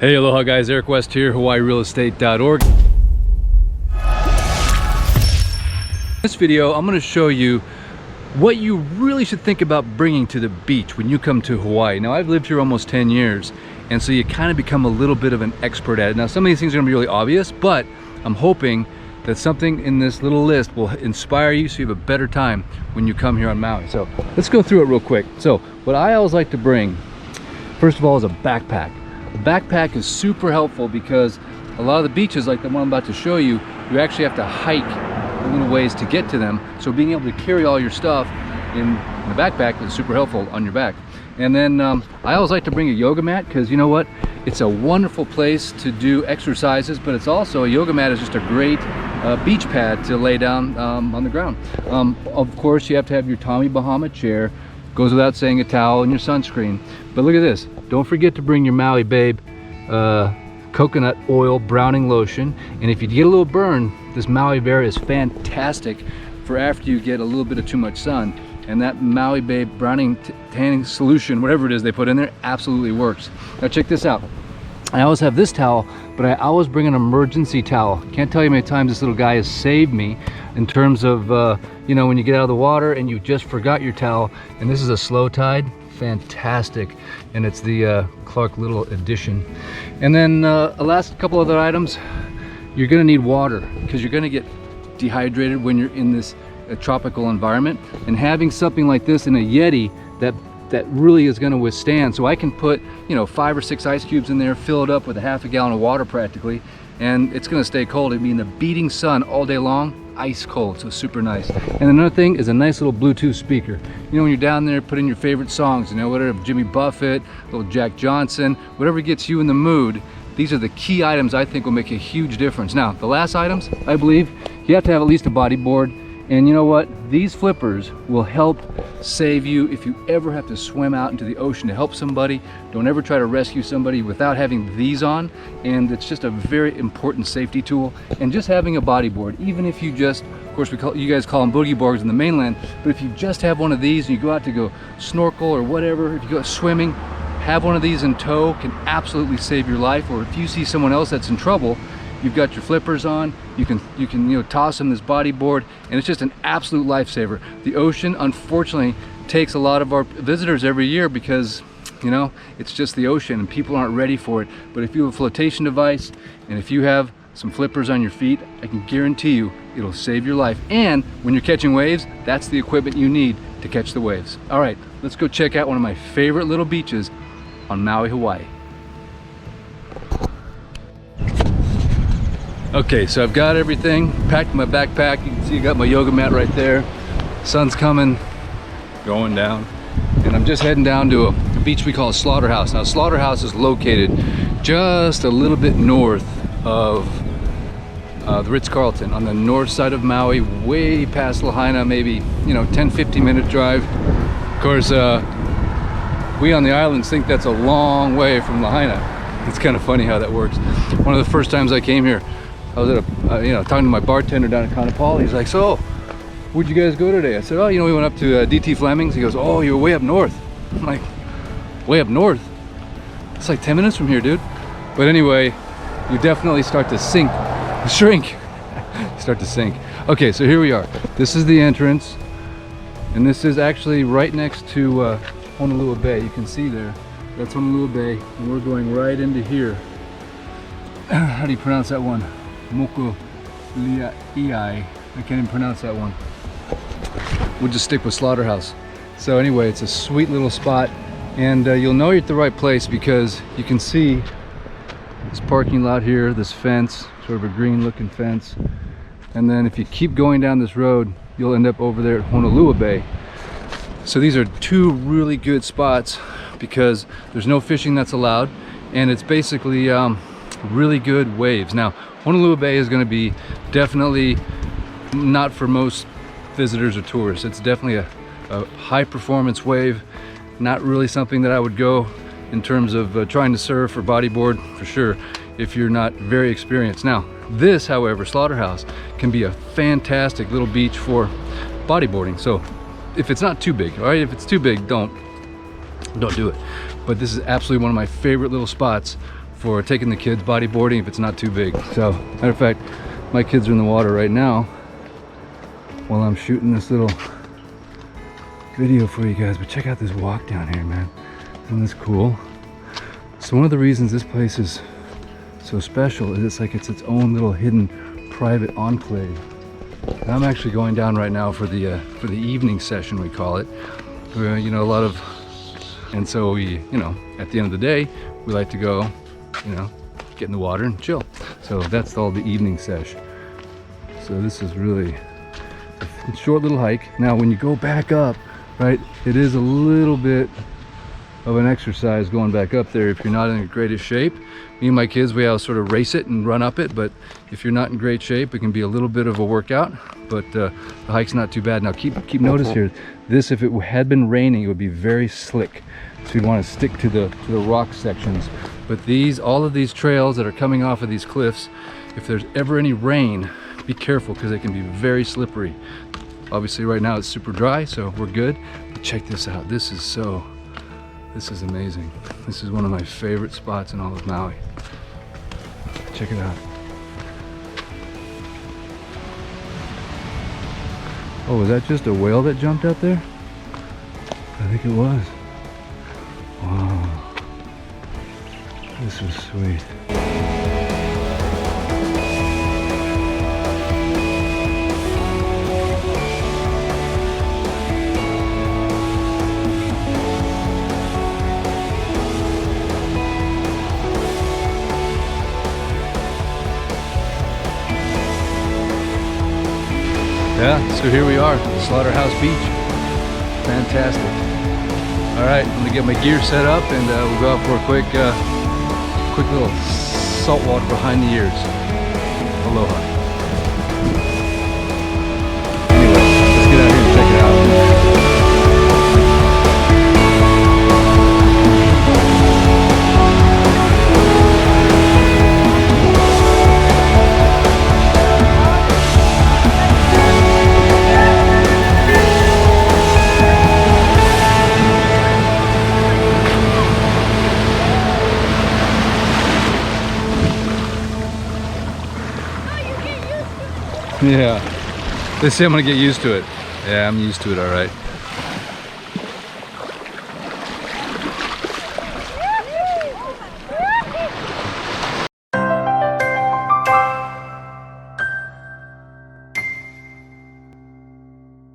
Hey, aloha guys, Eric West here, hawaiirealestate.org. In this video, I'm going to show you what you really should think about bringing to the beach when you come to Hawaii. Now, I've lived here almost 10 years, and so you kind of become a little bit of an expert at it. Now, some of these things are going to be really obvious, but I'm hoping that something in this little list will inspire you so you have a better time when you come here on Maui. So let's go through it real quick. So what I always like to bring, first of all, is a backpack. The backpack is super helpful because a lot of the beaches, like the one I'm about to show you, you actually have to hike a little ways to get to them. So being able to carry all your stuff in the backpack is super helpful on your back. And then I always like to bring a yoga mat because you know what? It's a wonderful place to do exercises, but it's also, a yoga mat is just a great beach pad to lay down on the ground. Of course, you have to have your Tommy Bahama chair. Goes without saying, a towel and your sunscreen. But look at this. Don't forget to bring your Maui Babe coconut oil browning lotion. And if you get a little burn, this Maui Bear is fantastic for after you get a little bit of too much sun. And that Maui Babe browning tanning solution, whatever it is they put in there, absolutely works. Now check this out. I always have this towel, but I always bring an emergency towel. Can't tell you how many times this little guy has saved me in terms of, you know, when you get out of the water and you just forgot your towel. And this is a slow tide, fantastic. And it's the Clark Little edition. And then the last couple other items, you're gonna need water because you're gonna get dehydrated when you're in this tropical environment. And having something like this in a Yeti that really is going to withstand. So I can put, you know, 5 or 6 ice cubes in there, fill it up with a half a gallon of water practically, and it's going to stay cold. It'll be in the beating sun all day long, ice cold, so super nice. And another thing is a nice little Bluetooth speaker. You know, when you're down there, put in your favorite songs, you know, whatever, Jimmy Buffett, little Jack Johnson, whatever gets you in the mood. These are the key items I think will make a huge difference. Now, the last items, I believe, you have to have at least a bodyboard. And you know what? These flippers will help save you if you ever have to swim out into the ocean to help somebody. Don't ever try to rescue somebody without having these on. And it's just a very important safety tool. And just having a bodyboard, even if you just, of course, you guys call them boogie boards in the mainland, but if you just have one of these and you go out to go snorkel or whatever, if you go swimming, have one of these in tow can absolutely save your life. Or if you see someone else that's in trouble, you've got your flippers on, you can you know, toss them this bodyboard, and it's just an absolute lifesaver. The ocean, unfortunately, takes a lot of our visitors every year because, you know, it's just the ocean and people aren't ready for it. But if you have a flotation device and if you have some flippers on your feet, I can guarantee you it'll save your life. And when you're catching waves, that's the equipment you need to catch the waves. All right, let's go check out one of my favorite little beaches on Maui, Hawaii. Okay, so I've got everything packed in my backpack. You can see I got my yoga mat right there. Sun's coming, going down. And I'm just heading down to a beach we call a Slaughterhouse. Now, Slaughterhouse is located just a little bit north of the Ritz-Carlton on the north side of Maui, way past Lahaina, maybe, you know, 10-15 minute drive. Of course, we on the islands think that's a long way from Lahaina. It's kind of funny how that works. One of the first times I came here, I was at a, you know, talking to my bartender down at Condo. He's like, so, where'd you guys go today? I said, oh, you know, we went up to DT Fleming's. He goes, oh, you're way up north. I'm like, way up north? It's like 10 minutes from here, dude. But anyway, you definitely start to shrink. Start to sink. Okay, so here we are. This is the entrance. And this is actually right next to Honolulu Bay. You can see there. That's Honolulu Bay. And we're going right into here. How do you pronounce that one? Moko Liai. I can't even pronounce that one. We'll just stick with Slaughterhouse. So anyway, it's a sweet little spot, and you'll know you're at the right place because you can see this parking lot here, this fence, sort of a green looking fence. And then if you keep going down this road, you'll end up over there at Honolulu Bay. So these are two really good spots because there's no fishing that's allowed, and it's basically really good waves. Now, Honolulu Bay is going to be definitely not for most visitors or tourists. It's definitely a high performance wave, not really something that I would go in terms of trying to surf or bodyboard for sure if you're not very experienced. Now, this, however, Slaughterhouse, can be a fantastic little beach for bodyboarding. So if it's not too big, all right, if it's too big, don't do it. But this is absolutely one of my favorite little spots for taking the kids bodyboarding if it's not too big. So, matter of fact, my kids are in the water right now while I'm shooting this little video for you guys. But check out this walk down here, man. Isn't this cool? So one of the reasons this place is so special is it's its own little hidden private enclave. And I'm actually going down right now for the evening session, we call it. You know, a lot of, and so we, you know, at the end of the day, we like to go, you know, get in the water and chill. So that's all the evening sesh. So this is really a short little hike. Now when you go back up, right, it is a little bit of an exercise going back up there if you're not in the greatest shape. Me and my kids, we all sort of race it and run up it, but if you're not in great shape, it can be a little bit of a workout, but the hike's not too bad. Now keep notice here, this, if it had been raining, it would be very slick. So you'd want to stick to the rock sections. But all of these trails that are coming off of these cliffs, if there's ever any rain, be careful because they can be very slippery. Obviously right now it's super dry, so we're good. But check this out, this is amazing. This is one of my favorite spots in all of Maui. Check it out. Oh, was that just a whale that jumped out there? I think it was. Wow. This was sweet. Yeah, so here we are, Slaughterhouse Beach. Fantastic. All right, I'm gonna get my gear set up and we'll go out for a quick little saltwater behind the ears. Aloha. Anyway, let's get out here and check it out. Yeah, they say I'm gonna get used to it. Yeah, I'm used to it, all right.